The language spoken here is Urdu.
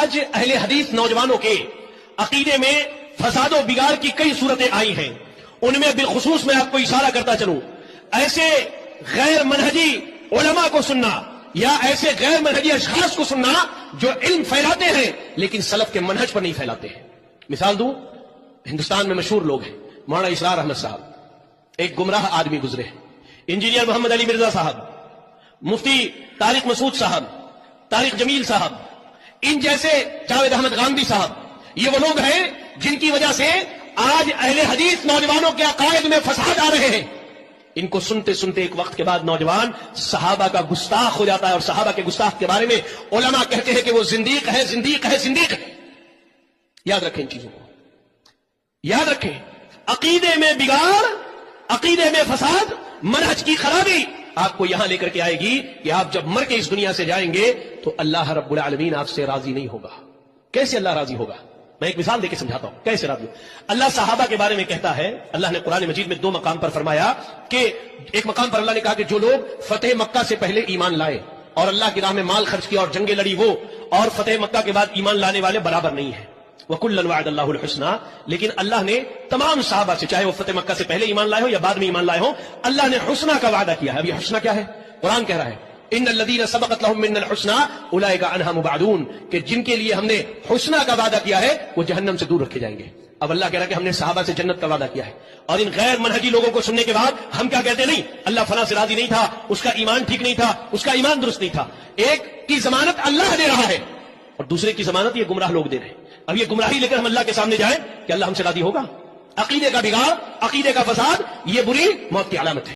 آج اہل حدیث نوجوانوں کے عقیدے میں فساد و بگاڑ کی کئی صورتیں آئی ہیں. ان میں بالخصوص میں آپ کو اشارہ کرتا چلوں, ایسے غیر منہجی علماء کو سننا یا ایسے غیر منہجی اشخاص کو سننا جو علم پھیلاتے ہیں لیکن سلف کے منہج پر نہیں پھیلاتے ہیں. مثال دوں, ہندوستان میں مشہور لوگ ہیں, مولانا اسرار احمد صاحب ایک گمراہ آدمی گزرے ہیں, انجینئر محمد علی مرزا صاحب, مفتی طارق مسعود صاحب, طارق جمیل صاحب, ان جیسے جاوید احمد غامدی صاحب, یہ وہ لوگ ہیں جن کی وجہ سے آج اہل حدیث نوجوانوں کے عقائد میں فساد آ رہے ہیں. ان کو سنتے سنتے ایک وقت کے بعد نوجوان صحابہ کا گستاخ ہو جاتا ہے, اور صحابہ کے گستاخ کے بارے میں علماء کہتے ہیں کہ وہ زندیق ہے, زندیق ہے, زندیق ہے. یاد رکھیں ان چیزوں کو, یاد رکھیں. عقیدے میں بگاڑ, عقیدے میں فساد, منہج کی خرابی آپ کو یہاں لے کر کے آئے گی کہ آپ جب مر کے اس دنیا سے جائیں گے تو اللہ رب العالمین آپ سے راضی نہیں ہوگا. کیسے اللہ راضی ہوگا؟ میں ایک مثال دے کے سمجھاتا ہوں کیسے راضی. اللہ صحابہ کے بارے میں کہتا ہے, اللہ نے قرآن مجید میں 2 مقام پر فرمایا کہ ایک مقام پر اللہ نے کہا کہ جو لوگ فتح مکہ سے پہلے ایمان لائے اور اللہ کی راہ میں مال خرچ کیا اور جنگیں لڑی وہ, اور فتح مکہ کے بعد ایمان لانے والے برابر نہیں ہیں. وَكُلًّا وَعَدَ اللَّهُ الْحُسْنَىٰ, لیکن اللہ نے تمام صحابہ سے, چاہے وہ فتح مکہ سے پہلے ایمان لائے ہو یا بعد میں ایمان لائے ہو, اللہ نے حسنہ کا وعدہ کیا ہے. اب یہ حسنہ کیا ہے؟ قرآن کہہ رہا ہے ان الذین سبقت لهم منا الحسنى اولئک عنها مبعدون, کہ جن کے لیے ہم نے حسنہ کا وعدہ کیا ہے وہ جہنم سے دور رکھے جائیں گے. اب اللہ کہہ رہا ہے کہ ہم نے صحابہ سے جنت کا وعدہ کیا ہے, اور ان غیر منہجی لوگوں کو سننے کے بعد ہم کیا کہتے ہیں؟ نہیں, اللہ فلاں سے راضی نہیں تھا, اس کا ایمان ٹھیک نہیں تھا, اس کا ایمان درست نہیں تھا. ایک کی ضمانت اللہ دے رہا ہے اور دوسرے کی ضمانت یہ گمراہ لوگ دے رہے ہیں. اب یہ گمراہی لے کر ہم اللہ کے سامنے جائیں کہ اللہ ہم سے راضی ہوگا؟ عقیدے کا بگاڑ, عقیدے کا فساد, یہ بری موت کی علامت ہے.